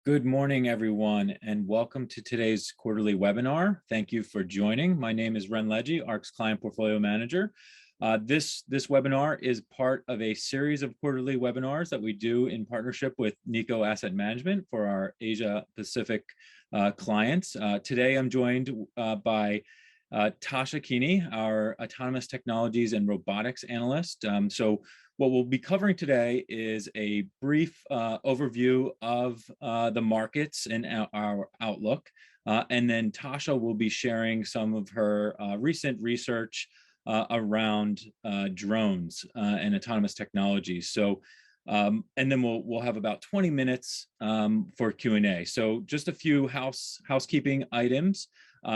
Good morning, everyone, and welcome to today's quarterly webinar. Thank you for joining. My name is Ren Leggi, ARK's Client Portfolio Manager. This webinar is part of a series of quarterly webinars that we do in partnership with Nikko Asset Management for our Asia Pacific clients. Today, I'm joined by Tasha Keeney, our Autonomous Technologies and Robotics Analyst. What we'll be covering today is a brief overview of the markets and our outlook. And then Tasha will be sharing some of her recent research around drones and autonomous technologies. And then we'll have about 20 minutes for Q&A. So just a few housekeeping items.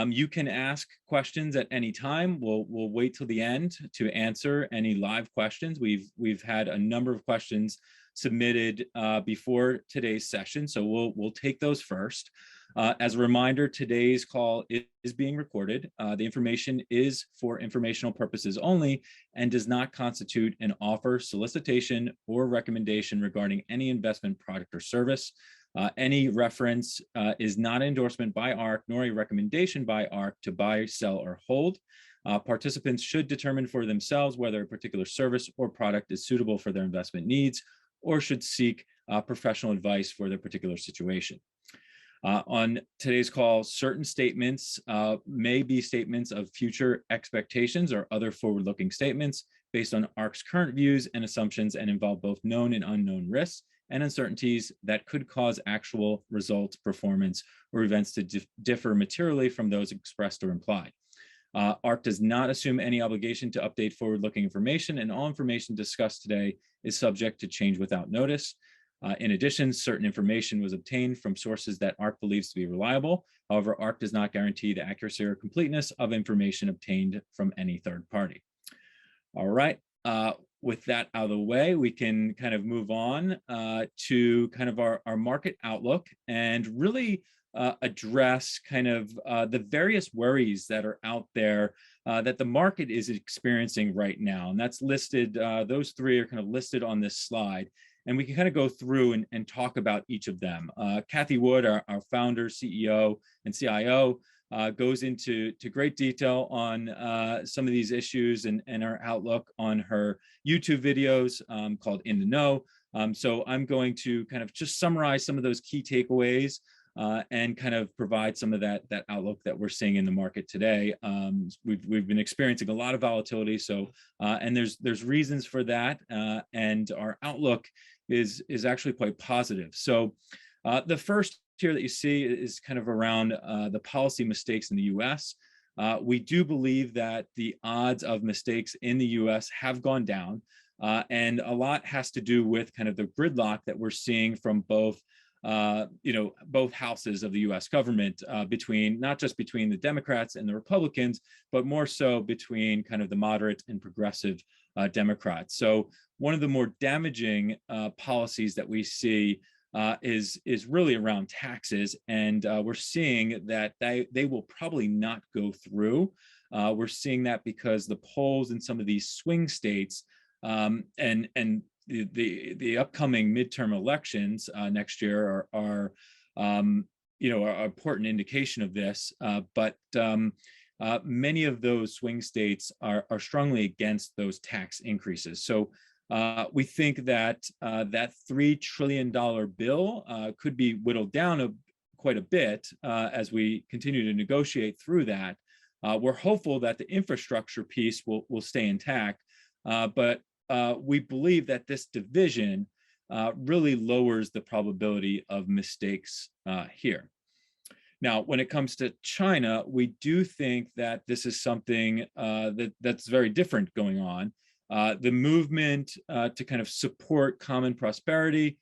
You can ask questions at any time. We'll wait till the end to answer any live questions. We've had a number of questions submitted before today's session, so we'll take those first. As a reminder, today's call is being recorded. The information is for informational purposes only and does not constitute an offer, solicitation, or recommendation regarding any investment product or service. Any reference is not an endorsement by ARK nor a recommendation by ARK to buy, sell, or hold. Participants should determine for themselves whether a particular service or product is suitable for their investment needs or should seek professional advice for their particular situation. On today's call, certain statements may be statements of future expectations or other forward-looking statements based on ARK's current views and assumptions and involve both known and unknown risks and uncertainties that could cause actual results, performance, or events to differ materially from those expressed or implied. ARK does not assume any obligation to update forward-looking information, and all information discussed today is subject to change without notice. In addition, certain information was obtained from sources that ARK believes to be reliable. However, ARK does not guarantee the accuracy or completeness of information obtained from any third party. All right. With that out of the way, we can kind of move on to kind of our market outlook and really address kind of the various worries that are out there that the market is experiencing right now. And that's listed, those three are kind of listed on this slide. And we can kind of go through and talk about each of them. Cathie Wood, our founder, CEO, and CIO, goes into great detail on some of these issues and our outlook on her YouTube videos called In the Know. So I'm going to kind of just summarize some of those key takeaways and kind of provide some of that outlook that we're seeing in the market today. We've been experiencing a lot of volatility, so and there's reasons for that, and our outlook is actually quite positive. So the first here that you see is kind of around the policy mistakes in the US. We do believe that the odds of mistakes in the US have gone down, and a lot has to do with kind of the gridlock that we're seeing from both both houses of the US government, not just between the Democrats and the Republicans, but more so between kind of the moderate and progressive Democrats. So one of the more damaging policies that we see is really around taxes, and we're seeing that they will probably not go through. We're seeing that because the polls in some of these swing states and the upcoming midterm elections next year are an important indication of this. But many of those swing states are strongly against those tax increases. So we think that that $3 trillion bill could be whittled down quite a bit as we continue to negotiate through that. We're hopeful that the infrastructure piece will stay intact, but we believe that this division really lowers the probability of mistakes here. Now, when it comes to China, we do think that this is something that's very different going on. The movement to kind of support common prosperity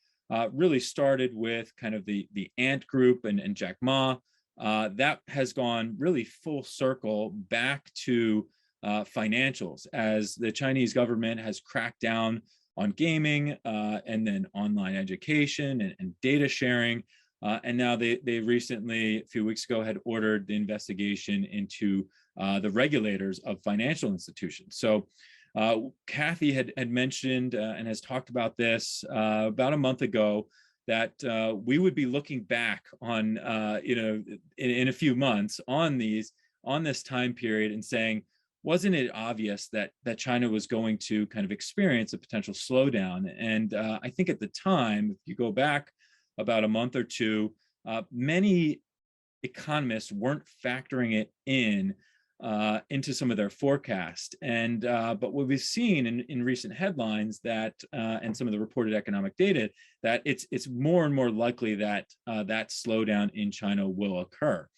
really started with kind of the Ant Group and Jack Ma. That has gone really full circle back to financials as the Chinese government has cracked down on gaming and then online education and data sharing. And now they recently, a few weeks ago, had ordered the investigation into the regulators of financial institutions. So Cathie had mentioned and has talked about this about a month ago, that we would be looking back on, in a few months on this time period and saying, wasn't it obvious that China was going to kind of experience a potential slowdown? And I think at the time, if you go back about a month or two, many economists weren't factoring it into some of their forecast. And but what we've seen in recent headlines that and some of the reported economic data, that it's more and more likely that that slowdown in China will occur.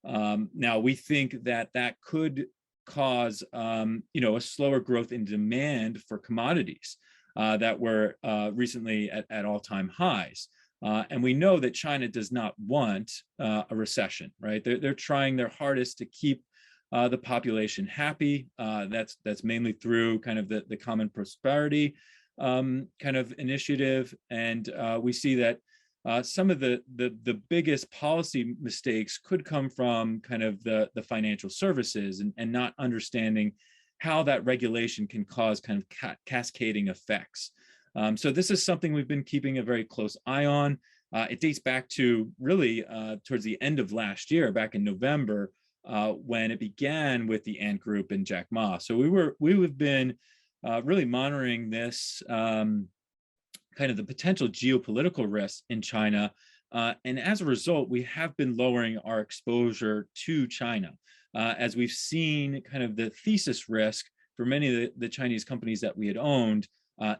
Now we think that could cause a slower growth in demand for commodities that were recently at all-time highs. And we know that China does not want a recession, right? They're trying their hardest to keep the population happy. That's mainly through kind of the common prosperity kind of initiative. And we see that some of the biggest policy mistakes could come from kind of the financial services and not understanding how that regulation can cause kind of cascading effects. So this is something we've been keeping a very close eye on. It dates back to really towards the end of last year, back in November, when it began with the Ant Group and Jack Ma. So we've been really monitoring this kind of the potential geopolitical risks in China. And as a result, we have been lowering our exposure to China as we've seen kind of the thesis risk for many of the Chinese companies that we had owned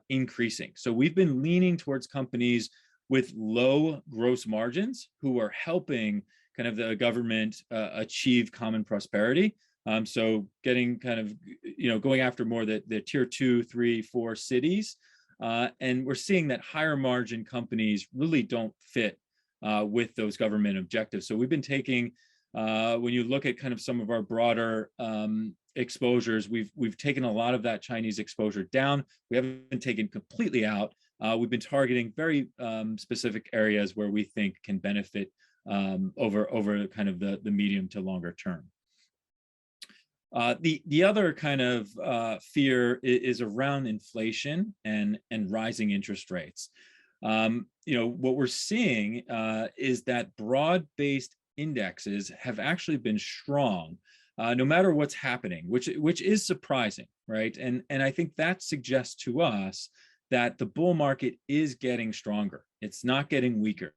increasing. So we've been leaning towards companies with low gross margins who are helping kind of the government achieve common prosperity. So getting kind of, going after more the tier 2, 3, 4 cities. And we're seeing that higher margin companies really don't fit with those government objectives. So we've been taking, when you look at kind of some of our broader exposures, we've taken a lot of that Chinese exposure down. We haven't been taken completely out. We've been targeting very specific areas where we think can benefit over kind of the medium to longer term. The other kind of fear is around inflation and rising interest rates. What we're seeing is that broad-based indexes have actually been strong, no matter what's happening, which is surprising, right? And I think that suggests to us that the bull market is getting stronger. It's not getting weaker.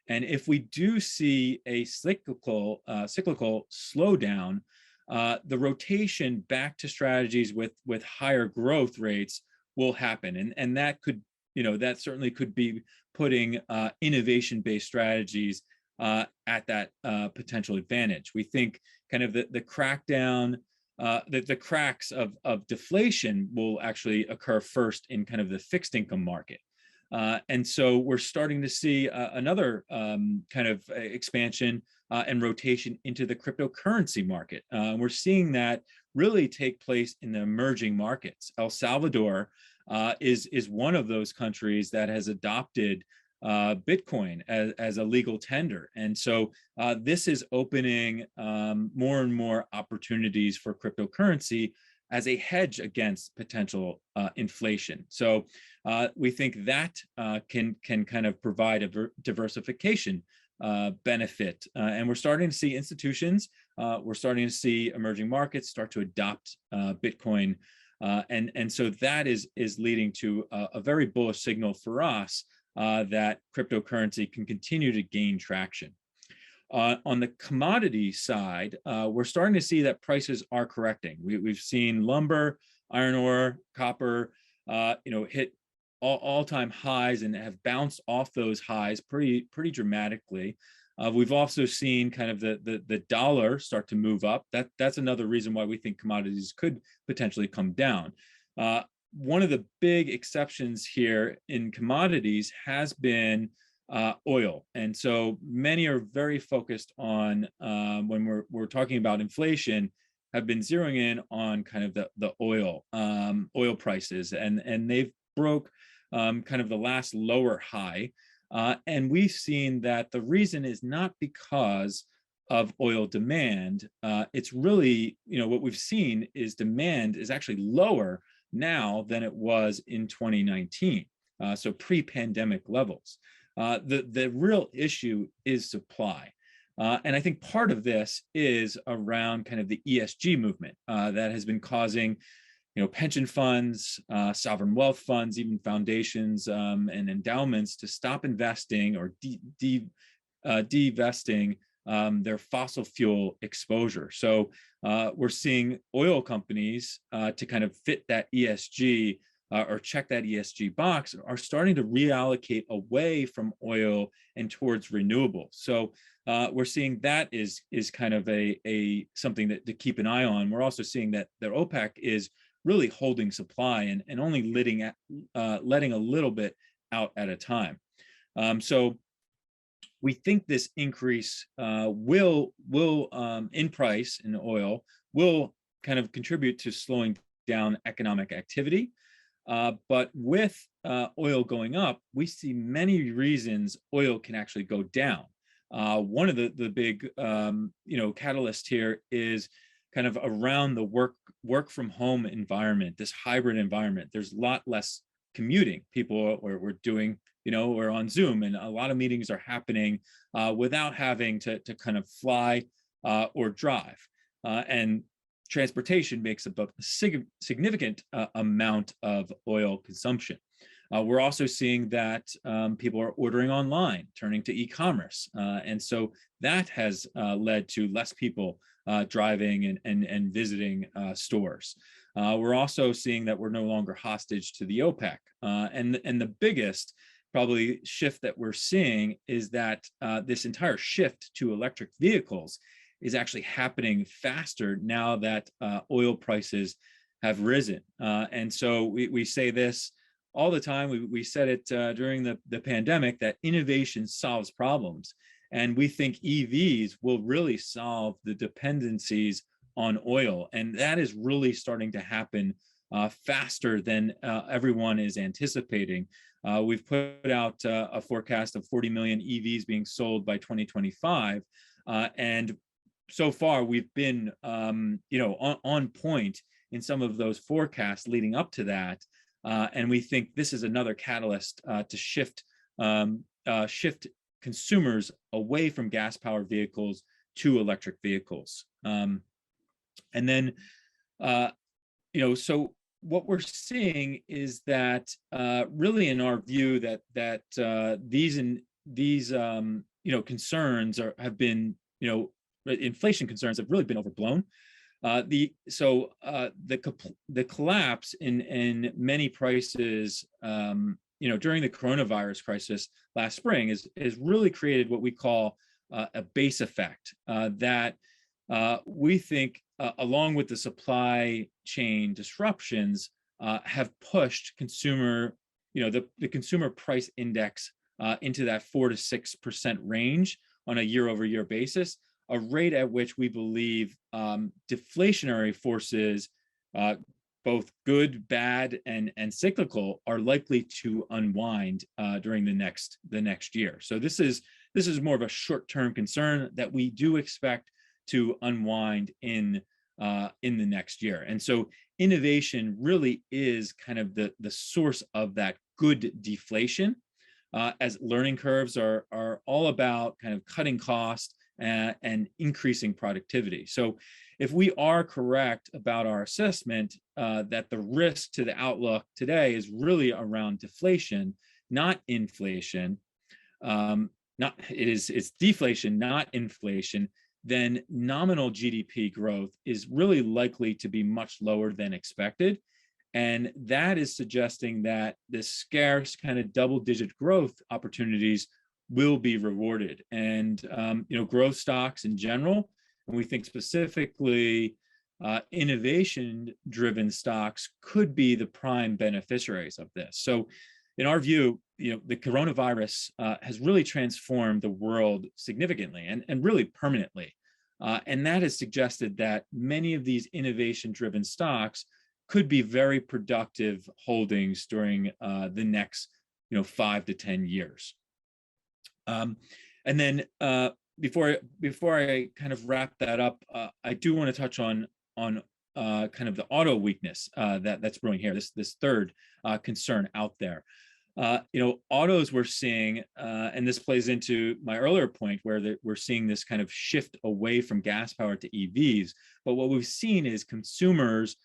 And if we do see a cyclical slowdown, the rotation back to strategies with higher growth rates will happen, and that could, that certainly could be putting innovation-based strategies at that potential advantage. We think kind of the crackdown, the cracks of deflation will actually occur first in kind of the fixed income market. And so we're starting to see another kind of expansion and rotation into the cryptocurrency market. We're seeing that really take place in the emerging markets. El Salvador is one of those countries that has adopted Bitcoin as a legal tender. And so this is opening more and more opportunities for cryptocurrency as a hedge against potential inflation. So we think that can kind of provide a diversification benefit. And we're starting to see institutions, we're starting to see emerging markets start to adopt Bitcoin. And so that is leading to a very bullish signal for us that cryptocurrency can continue to gain traction. On the commodity side, we're starting to see that prices are correcting. We've seen lumber, iron ore, copper, hit all-time highs and have bounced off those highs pretty dramatically. We've also seen kind of the dollar start to move up. That's another reason why we think commodities could potentially come down. One of the big exceptions here in commodities has been oil. And so many are very focused on, when we're talking about inflation, have been zeroing in on kind of the oil prices, and they've broke kind of the last lower high. And we've seen that the reason is not because of oil demand. It's really, what we've seen is demand is actually lower now than it was in 2019, so pre-pandemic levels. The real issue is supply. And I think part of this is around kind of the ESG movement that has been causing, pension funds, sovereign wealth funds, even foundations and endowments to stop investing or divesting their fossil fuel exposure. So we're seeing oil companies to kind of fit that ESG or check that ESG box are starting to reallocate away from oil and towards renewables. So we're seeing that is kind of a something that to keep an eye on. We're also seeing that their OPEC is really holding supply and only letting a little bit out at a time. So we think this increase will in price in oil will kind of contribute to slowing down economic activity. But with oil going up, we see many reasons oil can actually go down. One of the big catalyst here is kind of around the work from home environment, this hybrid environment. There's a lot less commuting. People we're doing, we're on Zoom, and a lot of meetings are happening without having to kind of fly or drive. And transportation makes up a significant amount of oil consumption. We're also seeing that people are ordering online, turning to e-commerce. And so that has led to less people driving and visiting stores. We're also seeing that we're no longer hostage to the OPEC. And the biggest probably shift that we're seeing is that this entire shift to electric vehicles is actually happening faster now that oil prices have risen. And so we say this all the time. We said it during the pandemic that innovation solves problems. And we think EVs will really solve the dependencies on oil. And that is really starting to happen faster than everyone is anticipating. We've put out a forecast of 40 million EVs being sold by 2025. And so far, we've been, on point in some of those forecasts leading up to that. And we think this is another catalyst to shift consumers away from gas-powered vehicles to electric vehicles. And then, so what we're seeing is that really, in our view, that these concerns have been, inflation concerns have really been overblown. The collapse in many prices, during the coronavirus crisis last spring is really created what we call a base effect that we think, along with the supply chain disruptions, have pushed consumer, the consumer price index into that 4 to 6% range on a year-over-year basis, a rate at which we believe deflationary forces, both good, bad, and cyclical, are likely to unwind during the next year. So this is more of a short-term concern that we do expect to unwind in the next year. And so innovation really is kind of the source of that good deflation, as learning curves are all about kind of cutting costs and increasing productivity. So if we are correct about our assessment that the risk to the outlook today is really around deflation, not inflation, it's deflation, not inflation, then nominal GDP growth is really likely to be much lower than expected. And that is suggesting that the scarce kind of double-digit growth opportunities will be rewarded. And growth stocks in general, and we think specifically innovation-driven stocks could be the prime beneficiaries of this. So in our view, the coronavirus has really transformed the world significantly and really permanently. And that has suggested that many of these innovation-driven stocks could be very productive holdings during the next 5 to 10 years. And then before I kind of wrap that up, I do want to touch on kind of the auto weakness that's brewing here, this third concern out there. Autos we're seeing, and this plays into my earlier point where we're seeing this kind of shift away from gas power to EVs. But what we've seen is consumers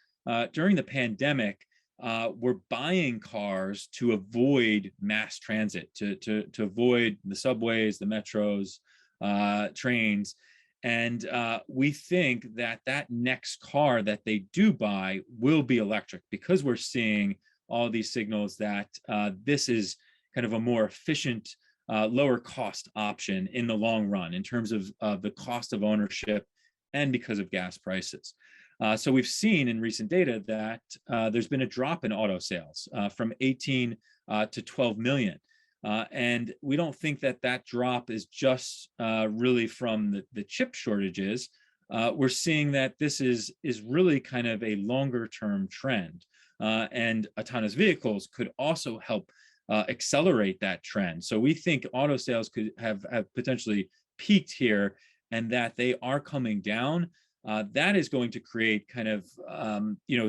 during the pandemic were buying cars to avoid mass transit, to avoid the subways, the metros, trains. And we think that that next car that they do buy will be electric, because we're seeing all these signals that this is kind of a more efficient, lower cost option in the long run in terms of the cost of ownership and because of gas prices. So we've seen in recent data that there's been a drop in auto sales from 18 to 12 million. And we don't think that that drop is just really from the chip shortages. We're seeing that this is really kind of a longer term trend. And autonomous vehicles could also help accelerate that trend. So we think auto sales could have potentially peaked here, and that they are coming down. That is going to create kind of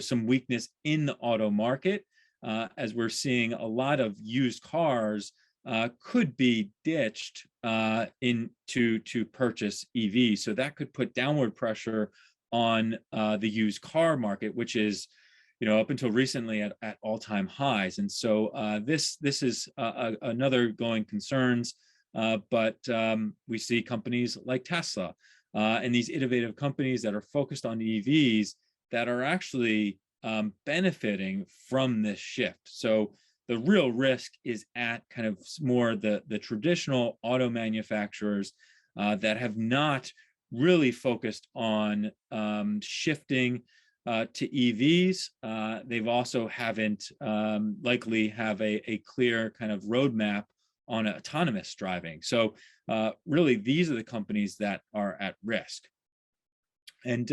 some weakness in the auto market, as we're seeing a lot of used cars could be ditched to purchase EVs. So that could put downward pressure on the used car market, which is up until recently at all-time highs. And so this is another going concerns, but we see companies like Tesla and these innovative companies that are focused on EVs that are actually benefiting from this shift. So the real risk is at kind of more the traditional auto manufacturers that have not really focused on shifting to EVs. They've also haven't likely have a clear kind of roadmap on autonomous driving. So really, these are the companies that are at risk. And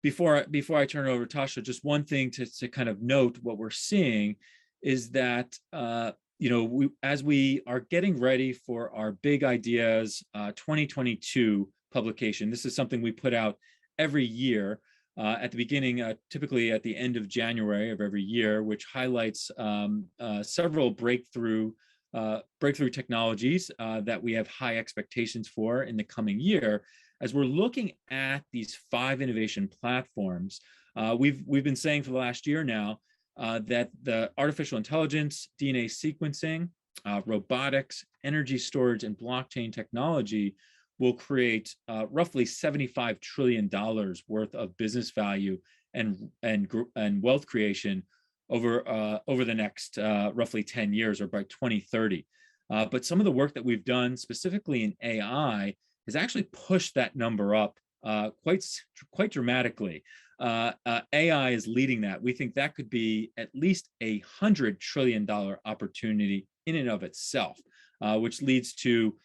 before I turn it over to Tasha, just one thing to kind of note what we're seeing is that as we are getting ready for our Big Ideas 2022 publication, this is something we put out every year at the beginning, typically at the end of January of every year, which highlights several breakthrough technologies that we have high expectations for in the coming year. As we're looking at these 5 innovation platforms, we've been saying for the last year now that the artificial intelligence, DNA sequencing, robotics, energy storage, and blockchain technology will create roughly $75 trillion worth of business value and wealth creation over the next roughly 10 years, or by 2030. But some of the work that we've done specifically in AI has actually pushed that number up quite dramatically. AI is leading that. We think that could be at least $100 trillion opportunity in and of itself, which leads to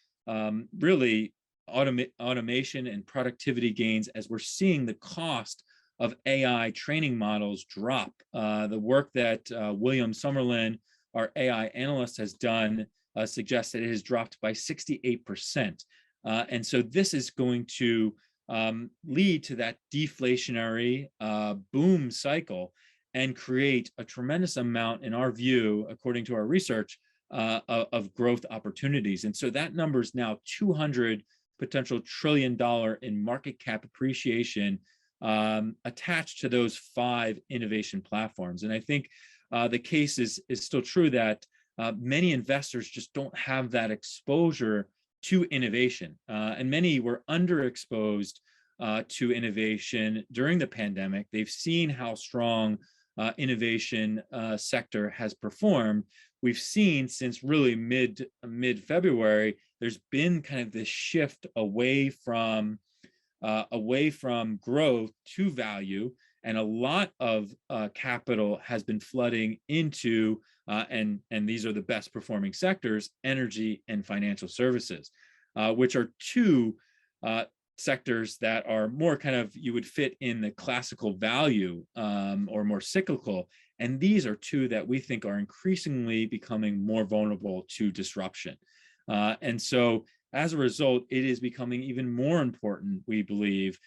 really automation and productivity gains, as we're seeing the cost of AI training models drop. The work that William Summerlin, our AI analyst, has done suggests that it has dropped by 68%. And so this is going to lead to that deflationary boom cycle and create a tremendous amount, in our view, according to our research, of growth opportunities. And so that number is now $200 potential trillion in market cap appreciation attached to those 5 innovation platforms. And I think the case is still true that many investors just don't have that exposure to innovation, and many were underexposed to innovation during the pandemic. They've seen how strong innovation sector has performed. We've seen since really mid-February, there's been kind of this shift away from growth to value, and a lot of capital has been flooding into and these are the best performing sectors: energy and financial services, which are 2 sectors that are more kind of, you would fit in the classical value or more cyclical. And these are 2 that we think are increasingly becoming more vulnerable to disruption. And so as a result, it is becoming even more important, we believe,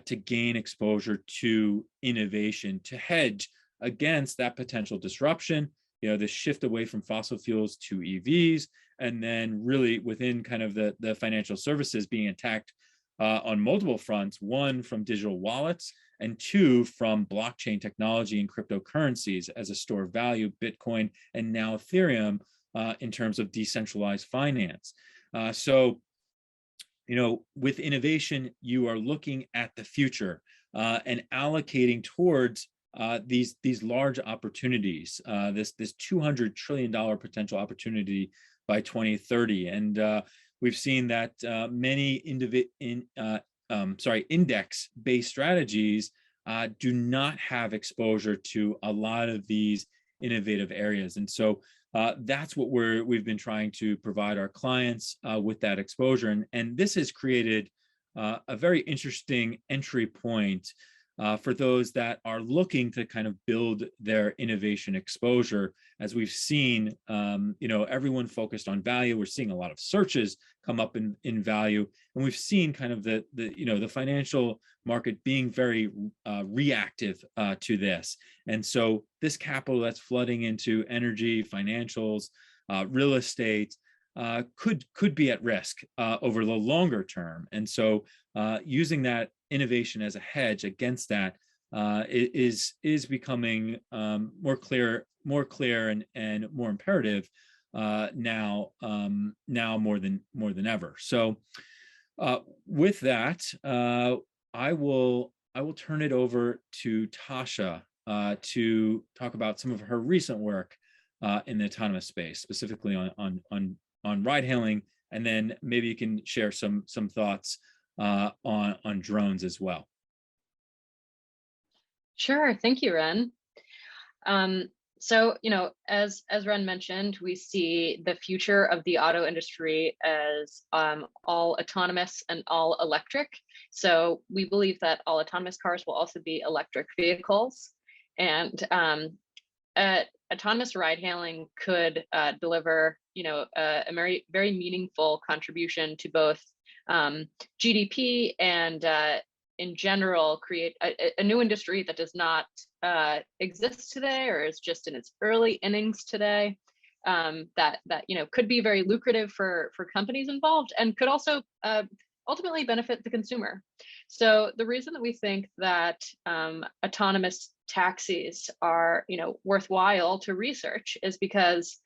to gain exposure to innovation, to hedge against that potential disruption, the shift away from fossil fuels to EVs, and then really within kind of the financial services being attacked on multiple fronts, one from digital wallets, and two from blockchain technology and cryptocurrencies as a store of value, Bitcoin, and now Ethereum in terms of decentralized finance. So, with innovation, you are looking at the future and allocating towards these large opportunities, this $200 trillion potential opportunity by 2030. And we've seen that many index-based strategies do not have exposure to a lot of these innovative areas. And so that's what we've been trying to provide our clients with that exposure. And this has created a very interesting entry point for those that are looking to kind of build their innovation exposure. As we've seen, everyone focused on value. We're seeing a lot of searches come up in value, and we've seen kind of the financial market being very reactive to this. And so this capital that's flooding into energy, financials, real estate could be at risk over the longer term. And so using that innovation as a hedge against that is becoming more clear and more imperative now more than ever. So with that, I will turn it over to Tasha to talk about some of her recent work in the autonomous space, specifically on ride hailing, and then maybe you can share some thoughts on drones as well. Sure, thank you, Ren. So, as Ren mentioned, we see the future of the auto industry as all autonomous and all electric. So we believe that all autonomous cars will also be electric vehicles. And autonomous ride hailing could deliver, a very, very meaningful contribution to both GDP and in general create a new industry that does not exist today or is just in its early innings today, that could be very lucrative for companies involved and could also ultimately benefit the consumer. So the reason that we think that autonomous taxis are worthwhile to research is because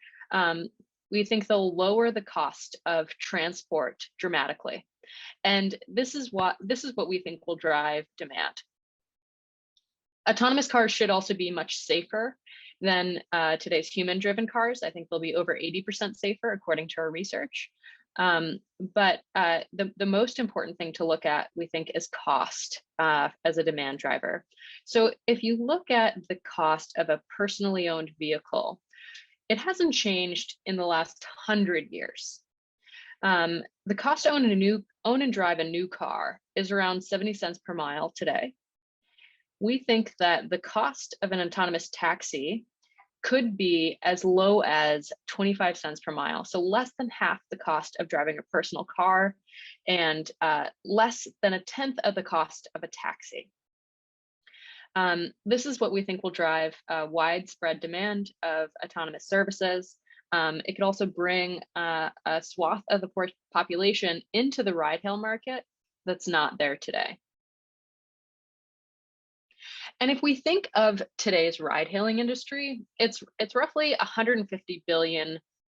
we think they'll lower the cost of transport dramatically. And this is what we think will drive demand. Autonomous cars should also be much safer than today's human-driven cars. I think they'll be over 80% safer, according to our research. But the most important thing to look at, we think, is cost as a demand driver. So if you look at the cost of a personally owned vehicle, it hasn't changed in the last 100 years. The cost to own and drive a new car is around 70 cents per mile today. We think that the cost of an autonomous taxi could be as low as 25 cents per mile, so less than half the cost of driving a personal car and less than a tenth of the cost of a taxi. This is what we think will drive widespread demand of autonomous services. It could also bring a swath of the population into the ride-hail market that's not there today. And if we think of today's ride-hailing industry, it's roughly 150 billion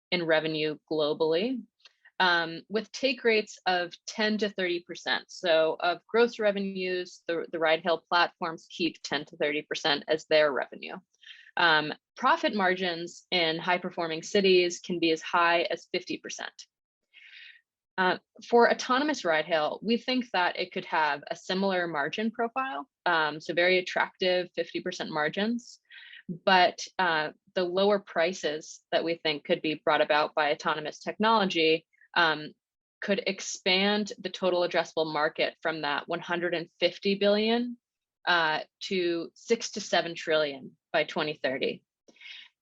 in revenue globally, with take rates of 10 to 30%. So of gross revenues, the ride-hail platforms keep 10 to 30% as their revenue. Profit margins in high-performing cities can be as high as 50%. For autonomous ride-hail, we think that it could have a similar margin profile, so very attractive 50% margins, but the lower prices that we think could be brought about by autonomous technology could expand the total addressable market from that 150 billion to 6 to 7 trillion by 2030.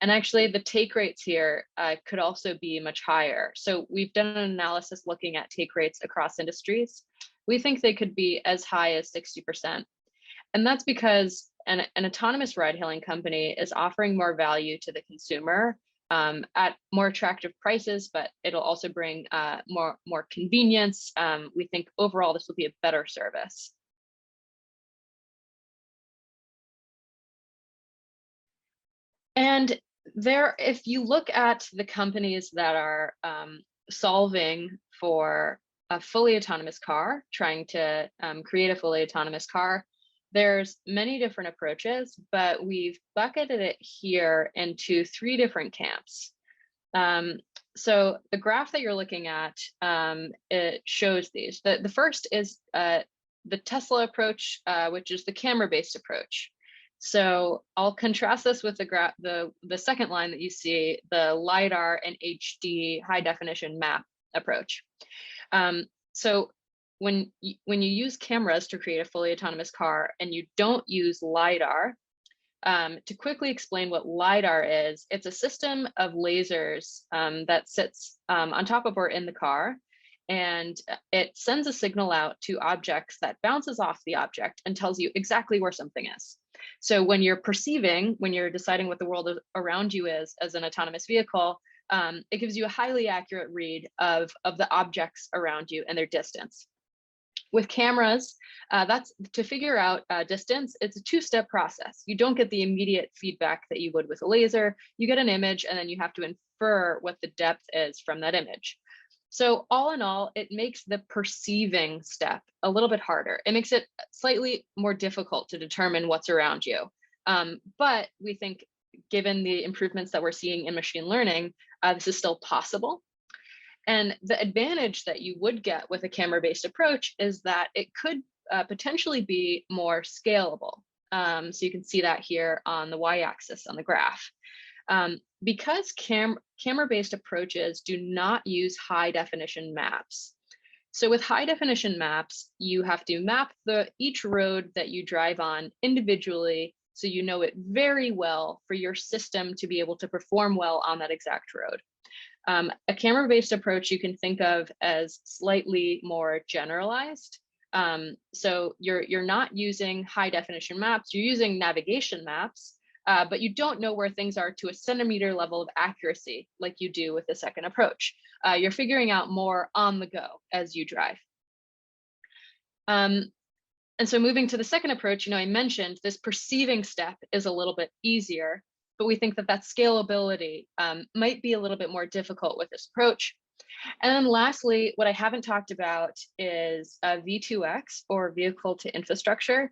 And actually, the take rates here could also be much higher. So we've done an analysis looking at take rates across industries. We think they could be as high as 60%. And that's because an autonomous ride-hailing company is offering more value to the consumer at more attractive prices, but it'll also bring more convenience. We think overall this will be a better service. And if you look at the companies that are solving for a fully autonomous car, trying to create a fully autonomous car, there's many different approaches, but we've bucketed it here into 3 different camps. So the graph that you're looking at, it shows these. The first is the Tesla approach, which is the camera-based approach. So I'll contrast this with the second line that you see, the LiDAR and HD high definition map approach. So when you use cameras to create a fully autonomous car and you don't use LiDAR, to quickly explain what LiDAR is, it's a system of lasers that sits on top of or in the car, and it sends a signal out to objects that bounces off the object and tells you exactly where something is. So when you're deciding what the world around you is as an autonomous vehicle, it gives you a highly accurate read of the objects around you and their distance. With cameras, that's to figure out distance. It's a 2-step process. You don't get the immediate feedback that you would with a laser. You get an image, and then you have to infer what the depth is from that image. So all in all, it makes the perceiving step a little bit harder. It makes it slightly more difficult to determine what's around you. But we think, given the improvements that we're seeing in machine learning, this is still possible. And the advantage that you would get with a camera-based approach is that it could potentially be more scalable. So you can see that here on the y-axis on the graph. Because camera-based approaches do not use high-definition maps. So with high-definition maps, you have to map each road that you drive on individually, so you know it very well for your system to be able to perform well on that exact road. A camera-based approach you can think of as slightly more generalized. So you're not using high-definition maps, you're using navigation maps, but you don't know where things are to a centimeter level of accuracy like you do with the second approach. You're figuring out more on the go as you drive. And so moving to the second approach, I mentioned this perceiving step is a little bit easier, but we think that scalability might be a little bit more difficult with this approach. And then lastly, what I haven't talked about is V2X, or vehicle to infrastructure.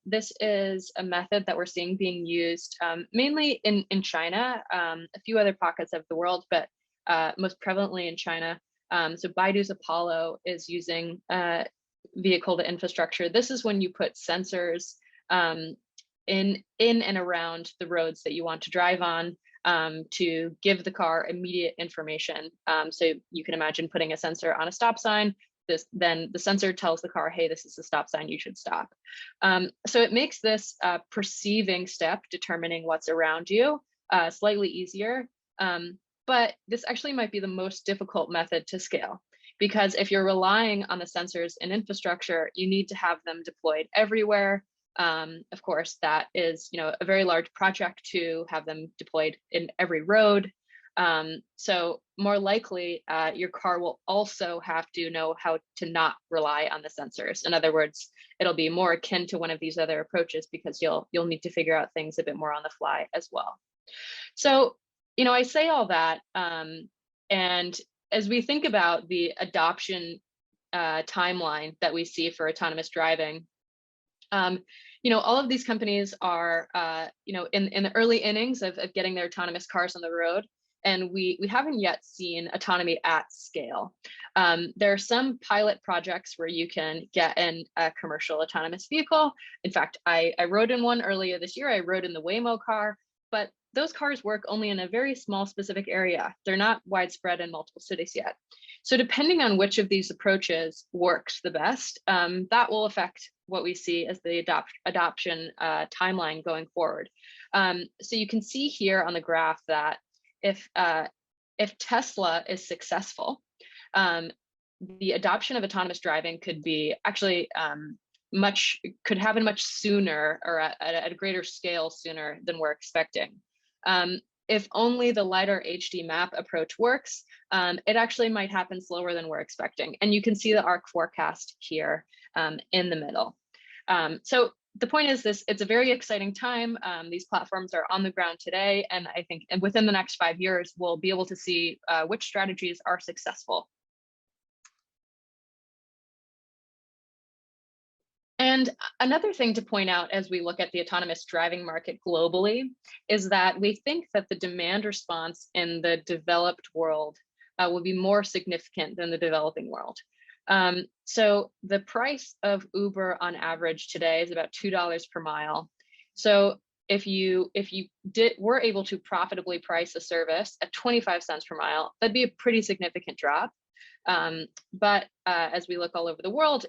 This is a method that we're seeing being used mainly in China, a few other pockets of the world, but most prevalently in China. So Baidu's Apollo is using vehicle to infrastructure. This is when you put sensors in and around the roads that you want to drive on, to give the car immediate information. So you can imagine putting a sensor on a stop sign. Then the sensor tells the car, hey, this is a stop sign, you should stop. So it makes this perceiving step, determining what's around you, slightly easier. But this actually might be the most difficult method to scale, because if you're relying on the sensors and infrastructure, you need to have them deployed everywhere. Of course, that is, a very large project to have them deployed in every road. So more likely, your car will also have to know how to not rely on the sensors. In other words, it'll be more akin to one of these other approaches, because you'll need to figure out things a bit more on the fly as well. So, I say all that, and as we think about the adoption timeline that we see for autonomous driving, all of these companies are, in the early innings of getting their autonomous cars on the road, and we haven't yet seen autonomy at scale. There are some pilot projects where you can get in a commercial autonomous vehicle. In fact, I rode in one earlier this year. I rode in the Waymo car, but those cars work only in a very small specific area. They're not widespread in multiple cities yet. So depending on which of these approaches works the best, that will affect what we see as the adoption timeline going forward. So you can see here on the graph that if Tesla is successful, the adoption of autonomous driving could be actually could happen much sooner, or at a greater scale sooner than we're expecting. If only the LiDAR HD map approach works, it actually might happen slower than we're expecting. And you can see the ARK forecast here in the middle. So the point is this, it's a very exciting time. These platforms are on the ground today, and I think within the next 5 years, we'll be able to see which strategies are successful. And another thing to point out as we look at the autonomous driving market globally is that we think that the demand response in the developed world will be more significant than the developing world. So the price of Uber on average today is about $2 per mile. So if you were able to profitably price a service at 25 cents per mile, that'd be a pretty significant drop. But as we look all over the world,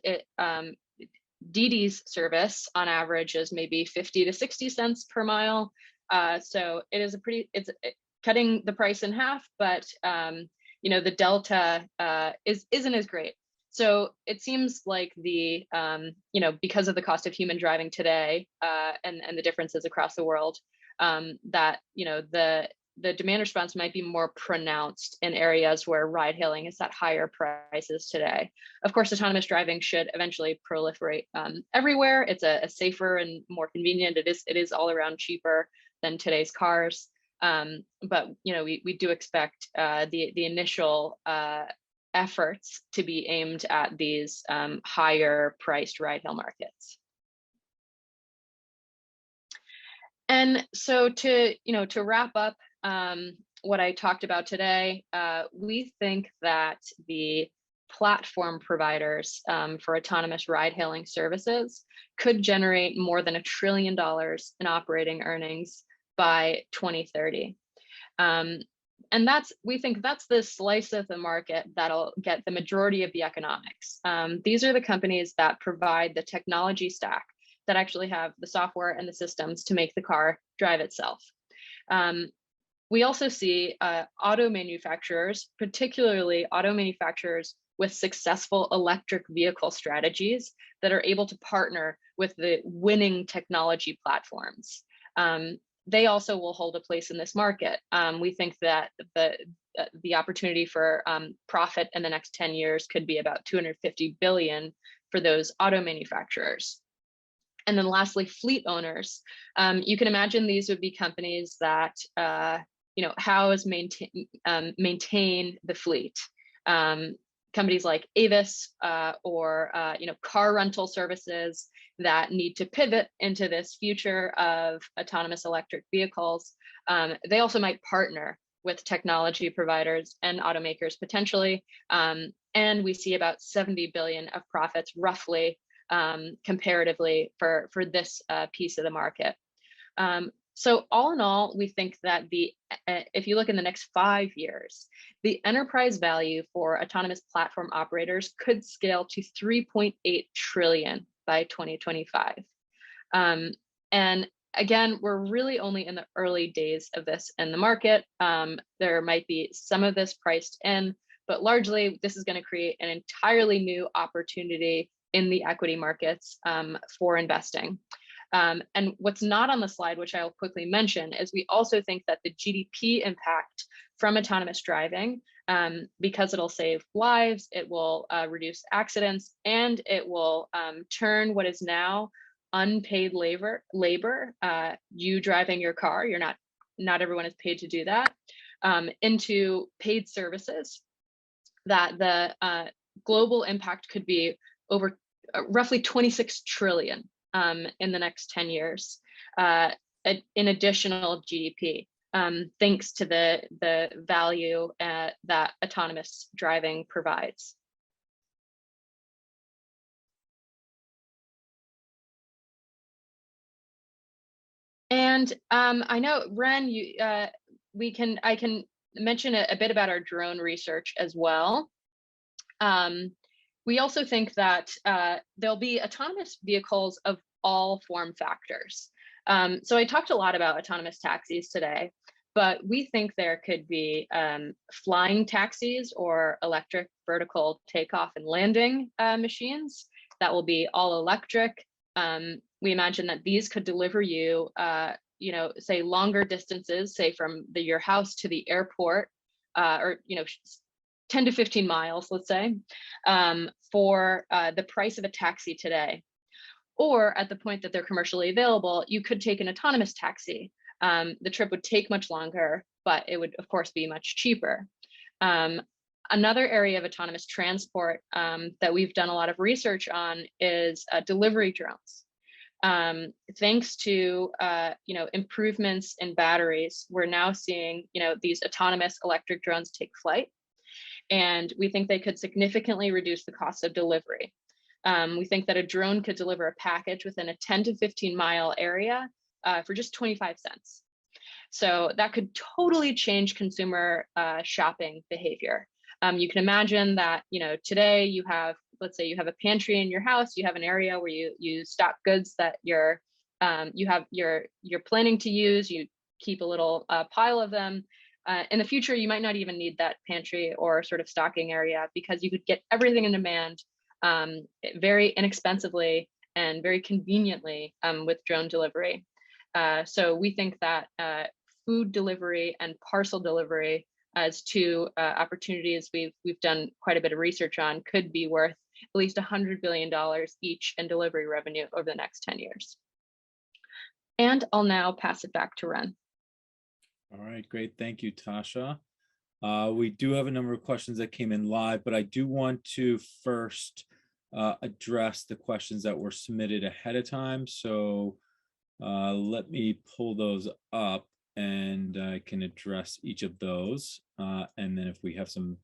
Didi's service on average is maybe 50 to 60 cents per mile. So it is it's cutting the price in half, but the delta isn't as great. So it seems like because of the cost of human driving today and the differences across the world, that the demand response might be more pronounced in areas where ride hailing is at higher prices today. Of course, autonomous driving should eventually proliferate everywhere. It's a safer and more convenient. It is all around cheaper than today's cars. But we do expect the initial efforts to be aimed at these higher priced ride hail markets. And so to wrap up what I talked about today, we think that the platform providers for autonomous ride hailing services could generate more than $1 trillion in operating earnings by 2030. And we think that's the slice of the market that'll get the majority of the economics. These are the companies that provide the technology stack that actually have the software and the systems to make the car drive itself. We also see auto manufacturers, particularly auto manufacturers with successful electric vehicle strategies that are able to partner with the winning technology platforms. They also will hold a place in this market. We think that the opportunity for profit in the next 10 years could be about $250 billion for those auto manufacturers. And then lastly, fleet owners. You can imagine these would be companies that house, maintain the fleet. Companies like Avis or car rental services that need to pivot into this future of autonomous electric vehicles. They also might partner with technology providers and automakers potentially. And we see about 70 billion of profits roughly comparatively for this piece of the market. So all in all, we think that if you look in the next 5 years, the enterprise value for autonomous platform operators could scale to 3.8 trillion by 2025. And again, we're really only in the early days of this in the market. There might be some of this priced in, but largely this is going to create an entirely new opportunity in the equity markets for investing. And what's not on the slide, which I'll quickly mention, is we also think that the GDP impact from autonomous driving, because it'll save lives, it will reduce accidents, and it will turn what is now unpaid labor, you driving your car, not everyone is paid to do that, into paid services, that the global impact could be over roughly 26 trillion in the next 10 years in additional GDP, thanks to the value that autonomous driving provides. And I know, Ren, I can mention a bit about our drone research as well. We also think that there'll be autonomous vehicles of all form factors. So I talked a lot about autonomous taxis today, but we think there could be flying taxis or electric vertical takeoff and landing machines that will be all electric. We imagine that these could deliver you, say longer distances, say from your house to the airport, or 10 to 15 miles, let's say, for the price of a taxi today. Or at the point that they're commercially available, you could take an autonomous taxi. The trip would take much longer, but it would, of course, be much cheaper. Another area of autonomous transport that we've done a lot of research on is delivery drones. Thanks to improvements in batteries, we're now seeing these autonomous electric drones take flight, and we think they could significantly reduce the cost of delivery. We think that a drone could deliver a package within a 10 to 15 mile area for just 25 cents. So that could totally change consumer shopping behavior. You can imagine that, today you have, let's say you have a pantry in your house, you have an area where you stock goods that you're planning to use, you keep a little pile of them. In the future, you might not even need that pantry or sort of stocking area, because you could get everything in demand very inexpensively and very conveniently with drone delivery. So we think that food delivery and parcel delivery as two opportunities we've done quite a bit of research on could be worth at least $100 billion each in delivery revenue over the next 10 years. And I'll now pass it back to Ren. All right, great. Thank you, Tasha. We do have a number of questions that came in live, but I do want to first address the questions that were submitted ahead of time. So let me pull those up and I can address each of those. And then if we have some,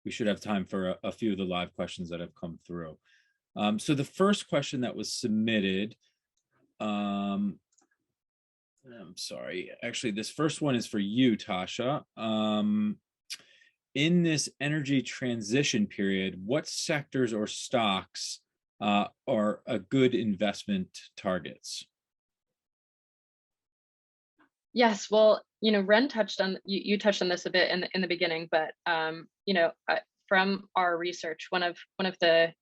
we should have time for a few of the live questions that have come through. So the first question that was submitted, I'm sorry, actually this first one is for you, Tasha. In this energy transition period, what sectors or stocks are a good investment targets? Yes, well, Ren touched on, you touched on this a bit in the beginning, but from our research, one of the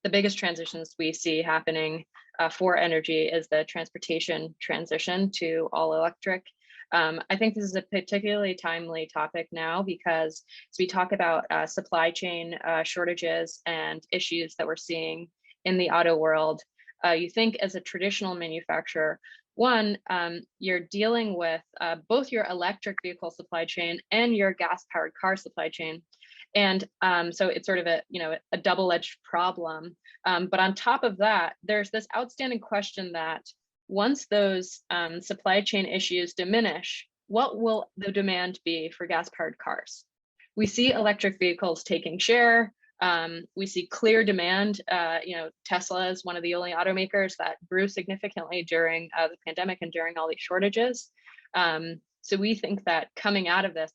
biggest transitions we see happening for energy is the transportation transition to all electric. I think this is a particularly timely topic now, because as we talk about supply chain shortages and issues that we're seeing in the auto world, you think as a traditional manufacturer, one, you're dealing with both your electric vehicle supply chain and your gas-powered car supply chain. And so it's sort of a double-edged problem. But on top of that, there's this outstanding question that once those supply chain issues diminish, what will the demand be for gas-powered cars? We see electric vehicles taking share. We see clear demand. Tesla is one of the only automakers that grew significantly during the pandemic and during all these shortages. So we think that coming out of this,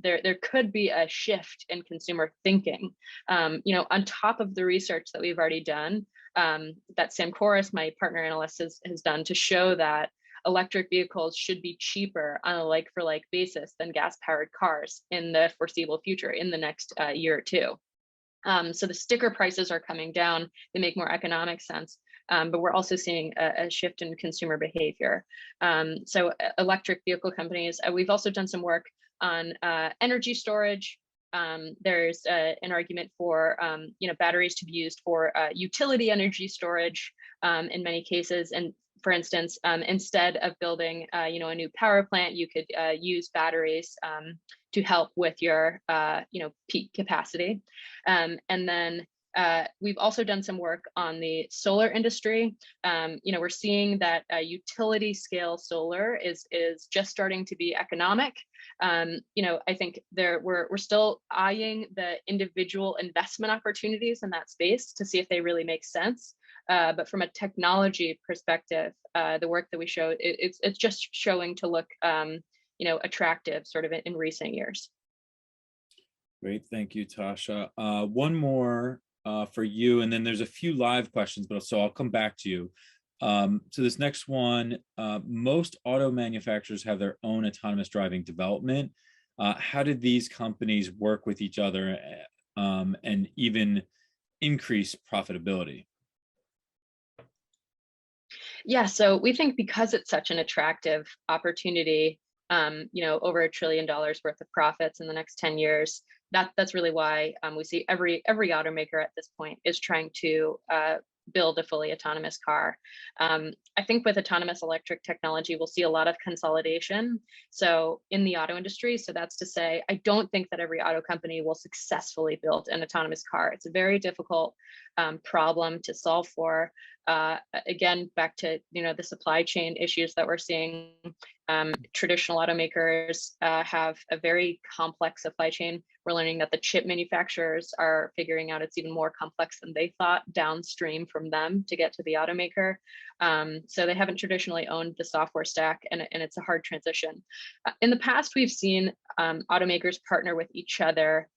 there could be a shift in consumer thinking. On top of the research that we've already done, that Sam Corris, my partner analyst, has done to show that electric vehicles should be cheaper on a like-for-like basis than gas-powered cars in the foreseeable future, in the next year or two. So the sticker prices are coming down, they make more economic sense, but we're also seeing a shift in consumer behavior. So electric vehicle companies, we've also done some work on energy storage. There's an argument for batteries to be used for utility energy storage in many cases. And for instance, instead of building a new power plant, you could use batteries to help with your peak capacity. And then we've also done some work on the solar industry. We're seeing that utility scale solar is just starting to be economic. I think we're still eyeing the individual investment opportunities in that space to see if they really make sense. But from a technology perspective, the work that we showed, it's just showing to look attractive sort of in recent years. Great, thank you, Tasha. One more for you, and then there's a few live questions, but so I'll come back to you. So this next one, most auto manufacturers have their own autonomous driving development. How did these companies work with each other, and even increase profitability? Yeah, so we think because it's such an attractive opportunity, over $1 trillion worth of profits in the next 10 years, that's really why we see every automaker at this point is trying to build a fully autonomous car. I think with autonomous electric technology, we'll see a lot of consolidation. So in the auto industry, so that's to say, I don't think that every auto company will successfully build an autonomous car. It's a very difficult problem to solve for. Again, back to the supply chain issues that we're seeing. Traditional automakers have a very complex supply chain. We're learning that the chip manufacturers are figuring out it's even more complex than they thought downstream from them to get to the automaker. So they haven't traditionally owned the software stack, and it's a hard transition. In the past, we've seen automakers partner with each other.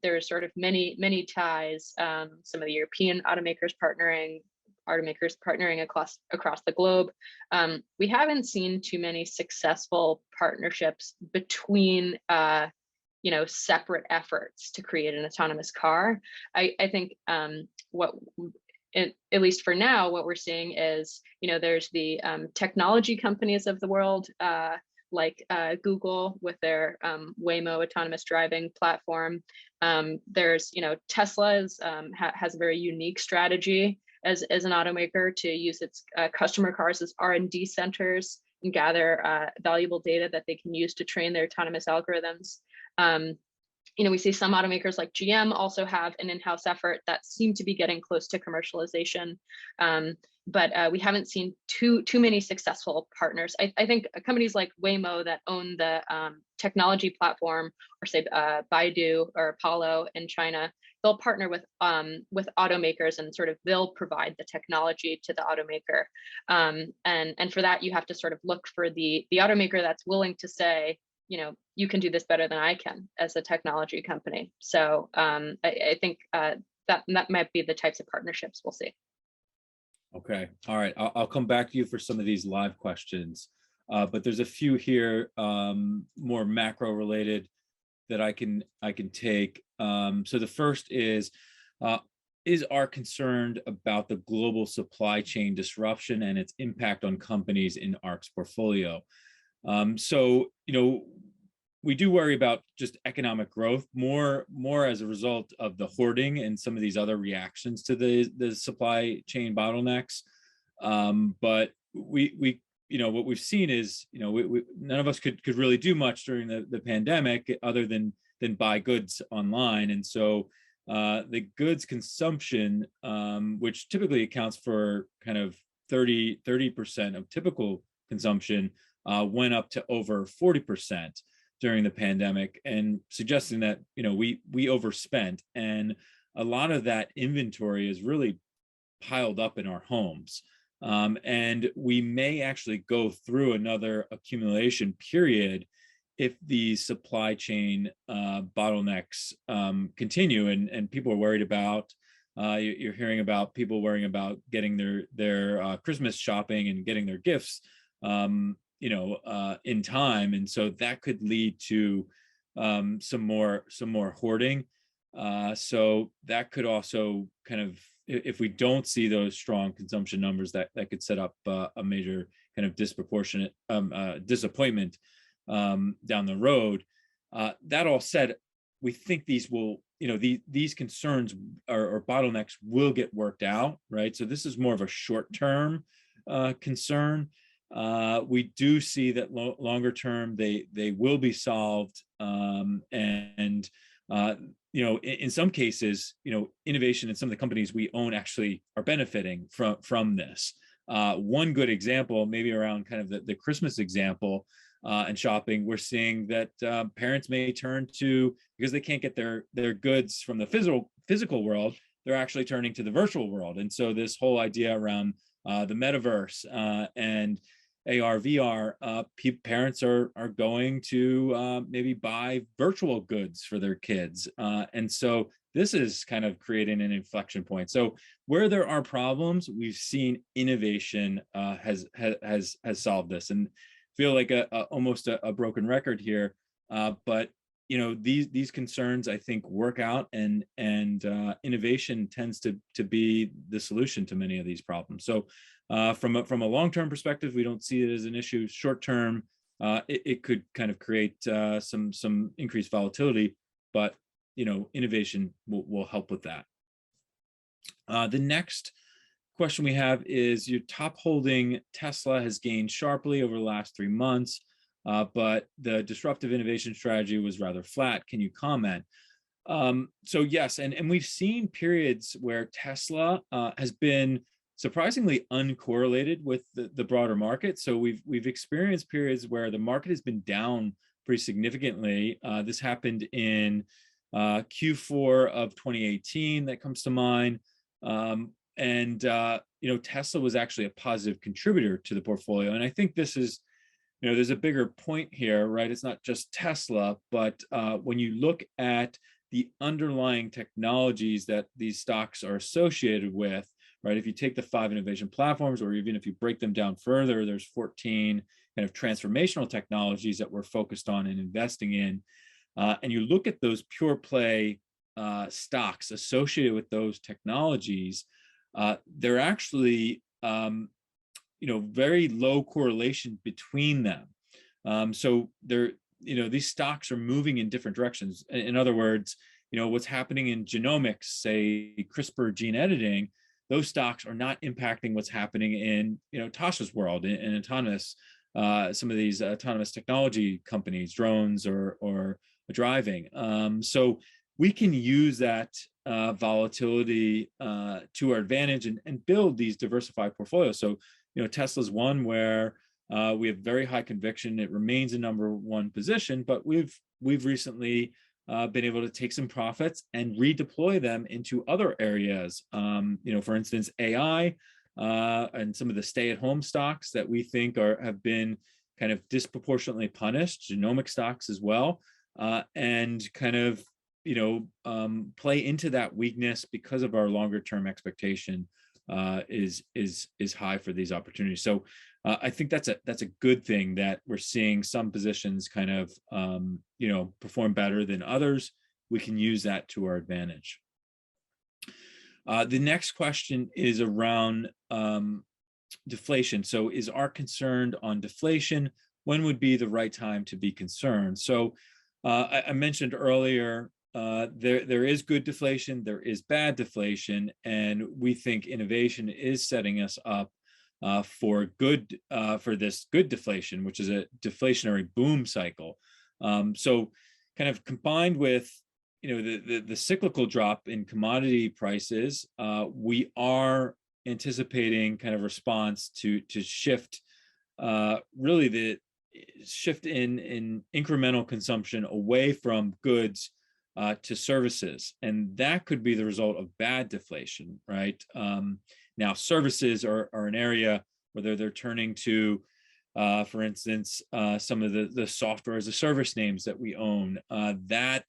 There's sort of many ties. Some of the European automakers partnering across the globe. We haven't seen too many successful partnerships between separate efforts to create an autonomous car. I think at least for now, what we're seeing is, there's the technology companies of the world, like Google with their Waymo autonomous driving platform. There's, Tesla has a very unique strategy as an automaker to use its customer cars as R&D centers and gather valuable data that they can use to train their autonomous algorithms. We see some automakers like GM also have an in-house effort that seem to be getting close to commercialization. But we haven't seen too many successful partners. I think companies like Waymo that own the technology platform, or say Baidu or Apollo in China, they'll partner with automakers and sort of they'll provide the technology to the automaker. And for that, you have to sort of look for the automaker that's willing to say, you can do this better than I can as a technology company. So I think that might be the types of partnerships we'll see. Okay. All right. I'll come back to you for some of these live questions, but there's a few here more macro related that I can take. So the first is ARK concerned about the global supply chain disruption and its impact on companies in ARK's portfolio? So, we do worry about just economic growth more as a result of the hoarding and some of these other reactions to the supply chain bottlenecks. But we what we've seen is, none of us could really do much during the pandemic other than buy goods online. And so the goods consumption, which typically accounts for kind of 30% of typical consumption, went up to over 40% during the pandemic, and suggesting that we overspent, and a lot of that inventory is really piled up in our homes, and we may actually go through another accumulation period if the supply chain bottlenecks continue, and people are worried about. You're hearing about people worrying about getting their Christmas shopping and getting their gifts in time, and so that could lead to some more hoarding. So that could also kind of, if we don't see those strong consumption numbers, that could set up a major kind of disproportionate disappointment down the road. That all said, we think these will, these concerns or bottlenecks will get worked out, right? So this is more of a short-term concern. We do see that longer term they will be solved, and in some cases, innovation in some of the companies we own actually are benefiting from this. One good example, maybe around kind of the Christmas example and shopping, we're seeing that parents may turn to, because they can't get their goods from the physical world, they're actually turning to the virtual world. And so this whole idea around the metaverse and AR, VR, parents are going to maybe buy virtual goods for their kids. And so this is kind of creating an inflection point. So where there are problems, we've seen innovation has solved this, and feel like almost a broken record here. But these concerns, I think, work out, and innovation tends to be the solution to many of these problems. So from a long-term perspective, we don't see it as an issue. Short-term, it could kind of create some increased volatility, but innovation will help with that. The next question we have is, your top holding Tesla has gained sharply over the last 3 months, but the disruptive innovation strategy was rather flat. Can you comment? So yes, and we've seen periods where Tesla has been surprisingly uncorrelated with the broader market. So we've experienced periods where the market has been down pretty significantly. This happened in Q4 of 2018, that comes to mind. Tesla was actually a positive contributor to the portfolio. And I think this is, there's a bigger point here, right? It's not just Tesla, but when you look at the underlying technologies that these stocks are associated with, right? If you take the 5 innovation platforms, or even if you break them down further, there's 14 kind of transformational technologies that we're focused on and investing in. And you look at those pure play stocks associated with those technologies, they're actually very low correlation between them. So they're, these stocks are moving in different directions. In other words, what's happening in genomics, say CRISPR gene editing, those stocks are not impacting what's happening in, Tasha's world, in autonomous, some of these autonomous technology companies, drones or driving. So we can use that volatility to our advantage and build these diversified portfolios. So, Tesla's one where we have very high conviction. It remains a #1 position, but we've recently been able to take some profits and redeploy them into other areas. For instance, AI and some of the stay-at-home stocks that we think have been kind of disproportionately punished, genomic stocks as well, and kind of play into that weakness because of our longer-term expectation is high for these opportunities. So I think that's a good thing, that we're seeing some positions kind of perform better than others. We can use that to our advantage. The next question is around deflation. So is ARK concerned on deflation? When would be the right time to be concerned? So I mentioned earlier, there is good deflation, there is bad deflation, and we think innovation is setting us up for this good deflation, which is a deflationary boom cycle. So kind of combined with the cyclical drop in commodity prices, we are anticipating kind of response to shift, really the shift in incremental consumption away from goods to services, and that could be the result of bad deflation, right? Now, services are an area where they're turning to, for instance, some of the software as a service names that we own, that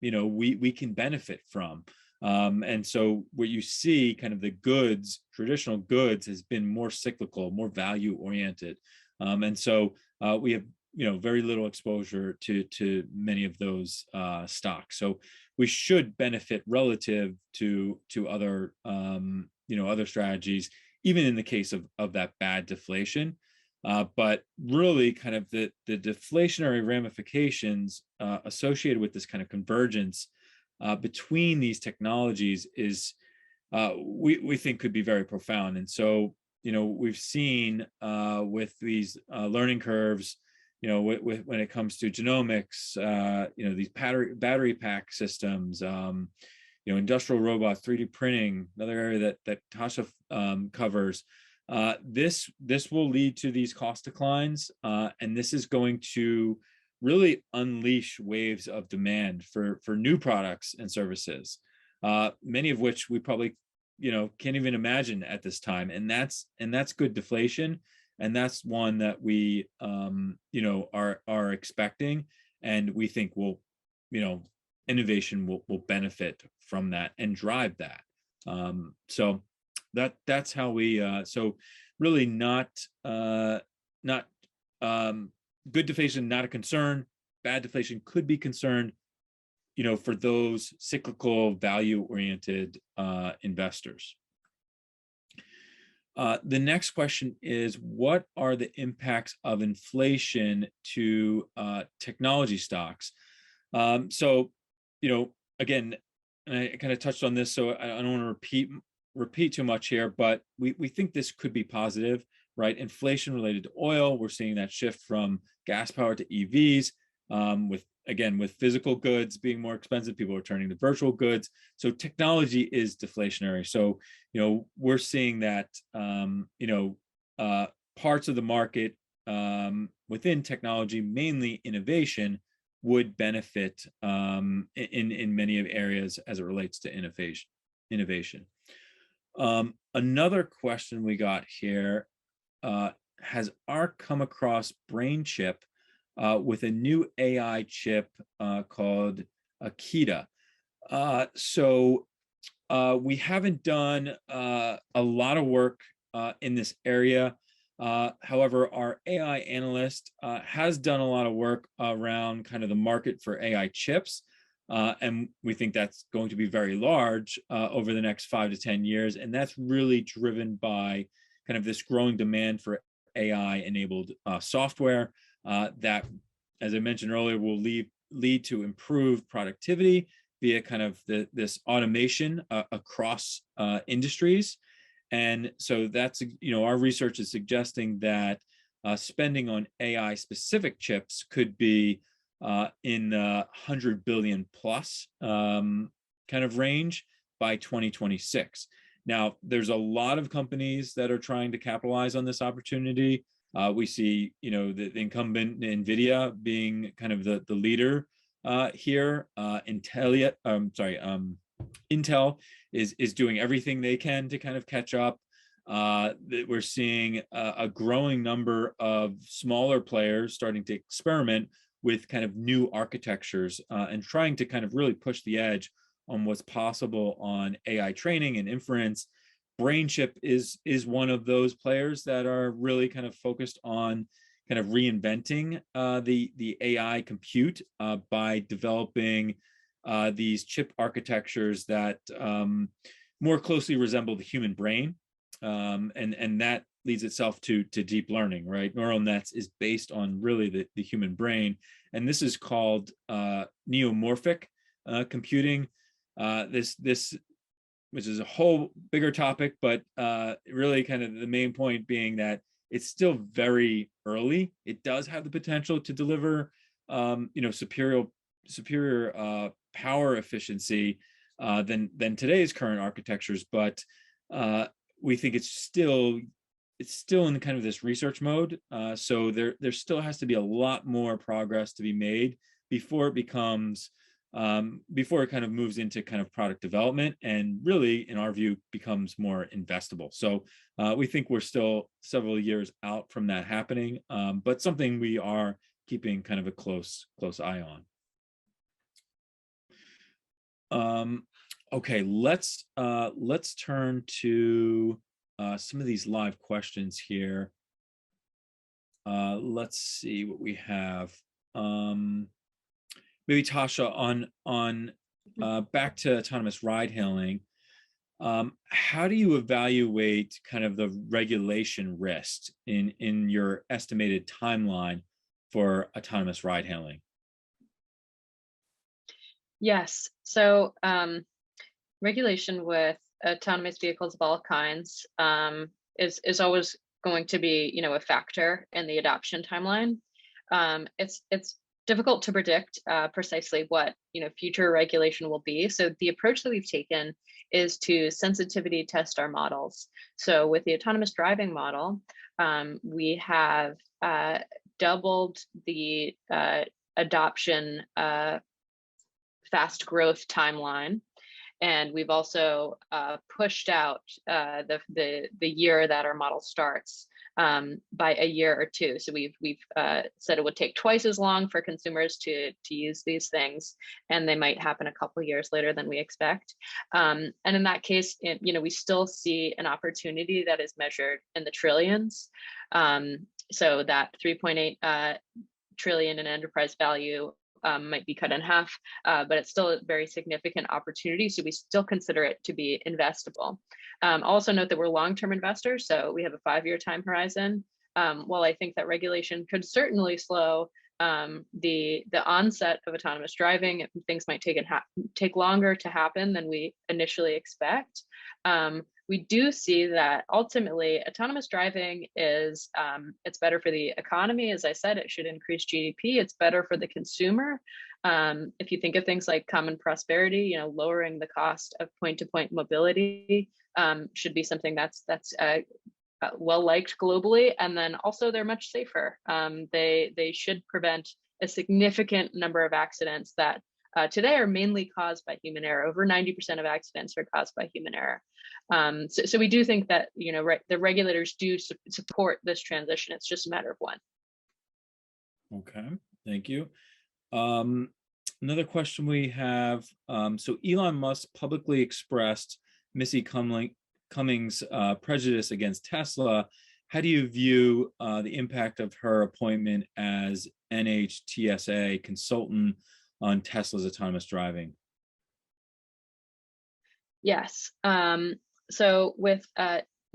we can benefit from. And so what you see, kind of the goods, traditional goods, has been more cyclical, more value oriented, and so we have very little exposure to many of those stocks. So we should benefit relative to other other strategies, even in the case of that bad deflation. But really, kind of the deflationary ramifications associated with this kind of convergence between these technologies is, we think, could be very profound. And so we've seen with these learning curves, when it comes to genomics, these battery pack systems, industrial robots, 3D printing, another area that Tasha covers. This will lead to these cost declines, and this is going to really unleash waves of demand for new products and services, many of which we probably can't even imagine at this time, and that's good deflation. And that's one that we, are expecting, and we think innovation will benefit from that and drive that. So that's how we. So really, not good deflation, not a concern. Bad deflation could be concerned, for those cyclical value-oriented investors. The next question is, what are the impacts of inflation to technology stocks? So, again, and I kind of touched on this, so I don't want to repeat too much here, but we think this could be positive, right? Inflation related to oil, we're seeing that shift from gas power to EVs, with physical goods being more expensive, people are turning to virtual goods. So technology is deflationary. So, we're seeing that, parts of the market within technology, mainly innovation, would benefit in many of areas as it relates to innovation. Another question we got here, has ARK come across BrainChip with a new AI chip called Akita? So we haven't done a lot of work in this area. However, our AI analyst has done a lot of work around kind of the market for AI chips. And we think that's going to be very large over the next 5 to 10 years. And that's really driven by kind of this growing demand for AI-enabled software that, as I mentioned earlier, will lead to improved productivity via kind of this automation across industries. And so that's, our research is suggesting that spending on AI specific chips could be in the 100 billion plus kind of range by 2026. Now, there's a lot of companies that are trying to capitalize on this opportunity. We see, the incumbent NVIDIA being kind of the leader here. Intel is doing everything they can to kind of catch up. We're seeing a growing number of smaller players starting to experiment with kind of new architectures and trying to kind of really push the edge on what's possible on AI training and inference. BrainChip is one of those players that are really kind of focused on kind of reinventing the AI compute by developing these chip architectures that more closely resemble the human brain, and that leads itself to deep learning, right? Neural nets is based on really the human brain, and this is called neomorphic computing. This which is a whole bigger topic, but really kind of the main point being that it's still very early. It does have the potential to deliver superior power efficiency than today's current architectures, but we think it's still in kind of this research mode. So there still has to be a lot more progress to be made before it becomes before it kind of moves into kind of product development and really, in our view, becomes more investable. So we think we're still several years out from that happening, but something we are keeping kind of a close eye on. Okay, let's turn to some of these live questions here. Let's see what we have. Maybe Tasha, on back to autonomous ride hailing. How do you evaluate kind of the regulation risks in your estimated timeline for autonomous ride hailing? Yes, so regulation with autonomous vehicles of all kinds is always going to be, a factor in the adoption timeline. It's difficult to predict precisely what future regulation will be. So the approach that we've taken is to sensitivity test our models. So with the autonomous driving model, we have doubled the adoption fast growth timeline. And we've also pushed out the year that our model starts by a year or two. So we've said it would take twice as long for consumers to use these things, and they might happen a couple of years later than we expect. And in that case, we still see an opportunity that is measured in the trillions. So that 3.8 trillion in enterprise value might be cut in half, but it's still a very significant opportunity. So we still consider it to be investable. Also note that we're long-term investors, so we have a 5-year time horizon. While I think that regulation could certainly slow the onset of autonomous driving, things might take longer to happen than we initially expect. We do see that ultimately autonomous driving is it's better for the economy. As I said, it should increase GDP. It's better for the consumer. If you think of things like common prosperity, lowering the cost of point-to-point mobility should be something that's well liked globally, and then also they're much safer. They should prevent a significant number of accidents that today are mainly caused by human error. Over 90% of accidents are caused by human error. So we do think that the regulators do support this transition. It's just a matter of when. Okay, thank you. Another question we have. So Elon Musk publicly expressed Missy Cummings' prejudice against Tesla. How do you view the impact of her appointment as NHTSA consultant on Tesla's autonomous driving? Yes. So with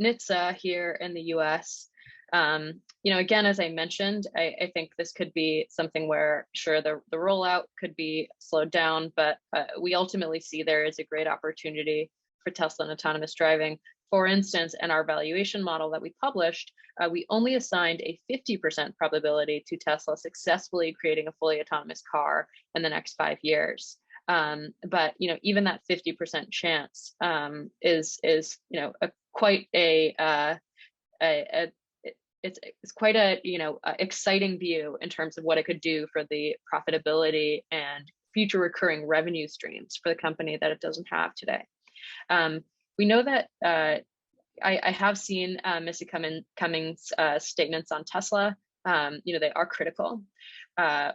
NHTSA here in the US, again, as I mentioned, I think this could be something where, sure, the rollout could be slowed down, but we ultimately see there is a great opportunity for Tesla and autonomous driving. For instance, in our valuation model that we published, we only assigned a 50% probability to Tesla successfully creating a fully autonomous car in the next 5 years. But even that 50% chance is quite it's quite a exciting view in terms of what it could do for the profitability and future recurring revenue streams for the company that it doesn't have today. We know that I have seen Missy Cummings' statements on Tesla. They are critical.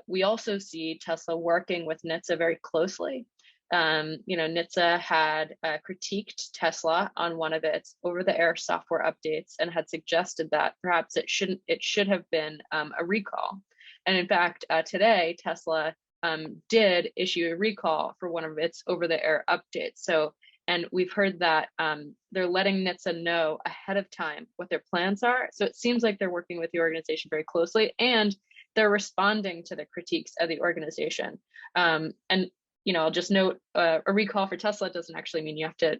We also see Tesla working with NHTSA very closely. NHTSA had critiqued Tesla on one of its over-the-air software updates and had suggested that perhaps it should have been a recall. And in fact, today Tesla did issue a recall for one of its over-the-air updates. And we've heard that they're letting NHTSA know ahead of time what their plans are. So it seems like they're working with the organization very closely, and they're responding to the critiques of the organization. And I'll just note a recall for Tesla doesn't actually mean you have to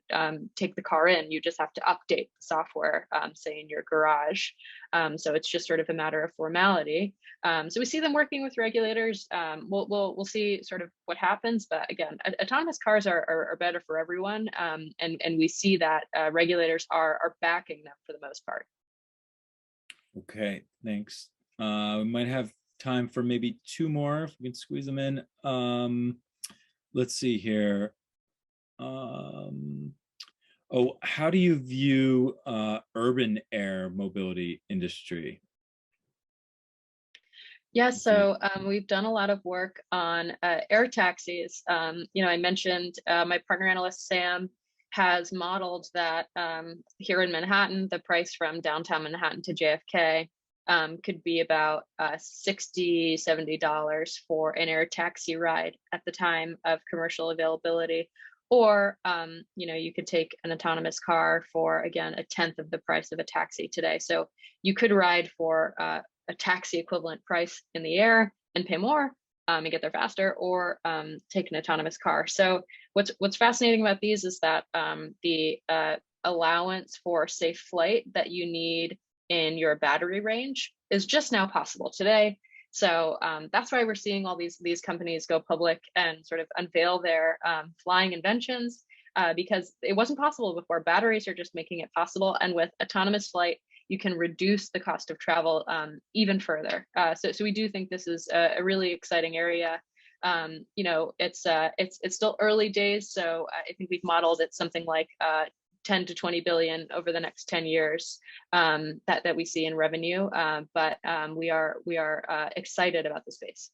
take the car in. You just have to update the software, say in your garage. So it's just sort of a matter of formality. So we see them working with regulators. We'll see sort of what happens. But again, autonomous cars are better for everyone. And we see that regulators are backing them for the most part. Okay, thanks. We might have time for maybe 2 more if we can squeeze them in. Let's see here. How do you view urban air mobility industry? Yeah, so we've done a lot of work on air taxis. I mentioned my partner analyst, Sam, has modeled that here in Manhattan, the price from downtown Manhattan to JFK could be about $60, $70 for an air taxi ride at the time of commercial availability. Or, you could take an autonomous car for, again, 1/10 of the price of a taxi today. So you could ride for a taxi equivalent price in the air and pay more and get there faster, or take an autonomous car. So what's fascinating about these is that the allowance for safe flight that you need in your battery range is just now possible today. So that's why we're seeing all these companies go public and sort of unveil their flying inventions, because it wasn't possible before. Batteries are just making it possible. And with autonomous flight, you can reduce the cost of travel even further. So we do think this is a really exciting area. It's still early days. So I think we've modeled it something like 10 to 20 billion over the next 10 years that we see in revenue, but we are excited about the space.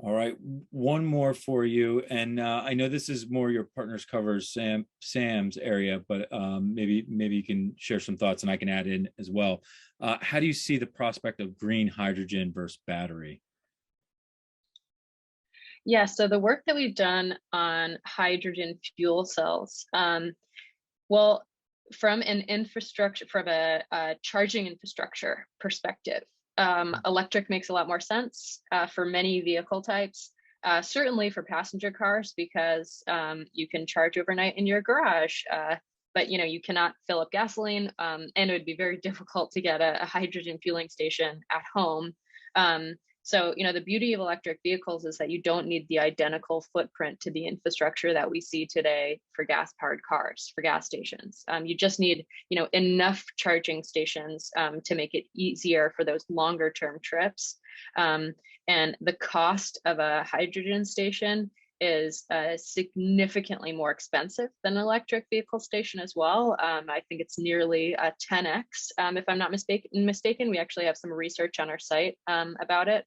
All right, one more for you, and I know this is more your partners covers Sam's area, but maybe you can share some thoughts, and I can add in as well. How do you see the prospect of green hydrogen versus battery? Yeah, so the work that we've done on hydrogen fuel cells, well, from an infrastructure, from a charging infrastructure perspective, electric makes a lot more sense for many vehicle types. Certainly for passenger cars, because you can charge overnight in your garage, but you cannot fill up gasoline, and it would be very difficult to get a hydrogen fueling station at home. So, the beauty of electric vehicles is that you don't need the identical footprint to the infrastructure that we see today for gas-powered cars, for gas stations. You just need, enough charging stations to make it easier for those longer-term trips. And the cost of a hydrogen station is significantly more expensive than an electric vehicle station as well. I think it's nearly 10x, if I'm not mistaken. We actually have some research on our site about it.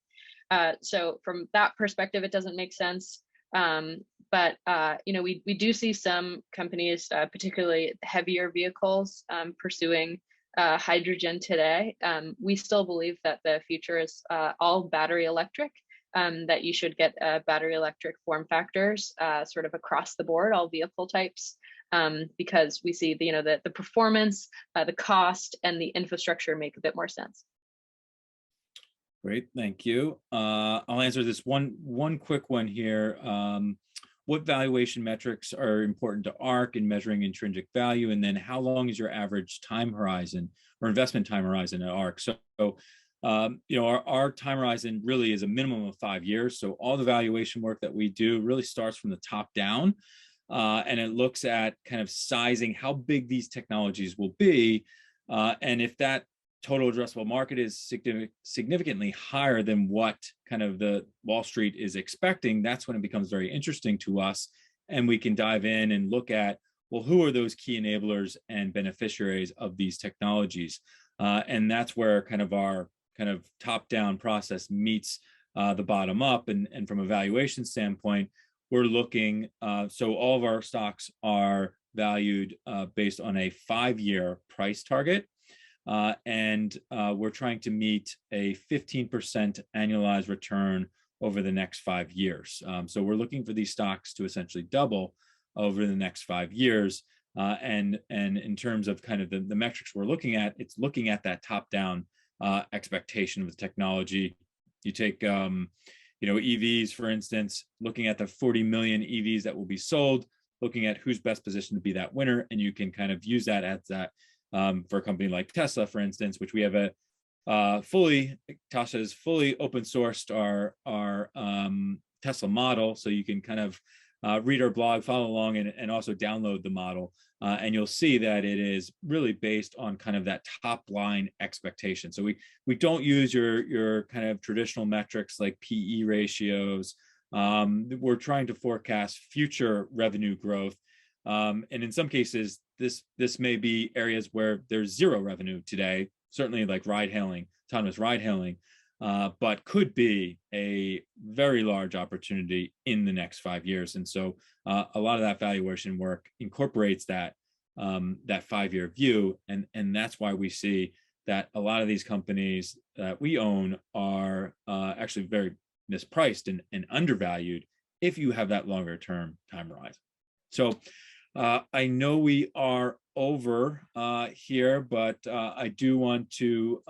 So from that perspective, it doesn't make sense. But we do see some companies, particularly heavier vehicles, pursuing hydrogen today. We still believe that the future is all battery electric. That you should get battery electric form factors sort of across the board, all vehicle types, because we see the performance, the cost, and the infrastructure make a bit more sense. Great, thank you. I'll answer this one quick one here. What valuation metrics are important to ARK in measuring intrinsic value? And then how long is your average time horizon or investment time horizon at ARK? So our time horizon really is a minimum of 5 years. So all the valuation work that we do really starts from the top down, and it looks at kind of sizing how big these technologies will be. And if that total addressable market is significantly higher than what kind of the Wall Street is expecting, that's when it becomes very interesting to us. And we can dive in and look at, well, who are those key enablers and beneficiaries of these technologies? And that's where kind of our kind of top-down process meets the bottom up. And from a valuation standpoint, we're looking, so all of our stocks are valued based on a 5-year price target. And we're trying to meet a 15% annualized return over the next 5 years. So we're looking for these stocks to essentially double over the next 5 years. And in terms of kind of the metrics we're looking at, it's looking at that top-down expectation of the technology. You take EVs, for instance, looking at the 40 million EVs that will be sold, looking at who's best positioned to be that winner, and you can kind of use that as that for a company like Tesla, for instance, which we have Tasha has fully open sourced our Tesla model, so you can kind of read our blog, follow along, and also download the model. And you'll see that it is really based on kind of that top line expectation. So we don't use your kind of traditional metrics like PE ratios. We're trying to forecast future revenue growth. And in some cases, this may be areas where there's zero revenue today, certainly like ride-hailing, autonomous ride-hailing, but could be a very large opportunity in the next 5 years. And so a lot of that valuation work incorporates that 5-year view. And that's why we see that a lot of these companies that we own are actually very mispriced and undervalued if you have that longer term time horizon. So I know we are over here, but I do want to,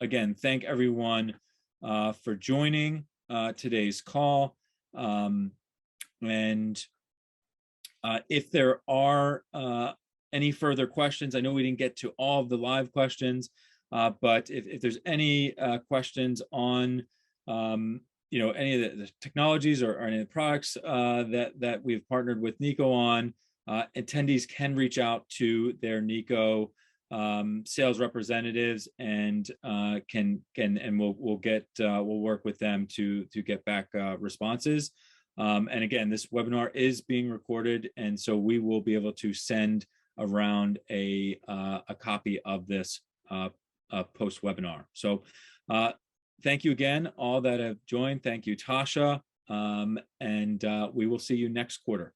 again, thank everyone for joining today's call. And if there are any further questions, I know we didn't get to all of the live questions, but if there's any questions on any of the technologies or any of the products that we've partnered with Nikko on, attendees can reach out to their Nikko sales representatives and we'll work with them to get back responses. And again, this webinar is being recorded, and so we will be able to send around a copy of this post webinar. So thank you again, all that have joined. Thank you, Tasha, and we will see you next quarter.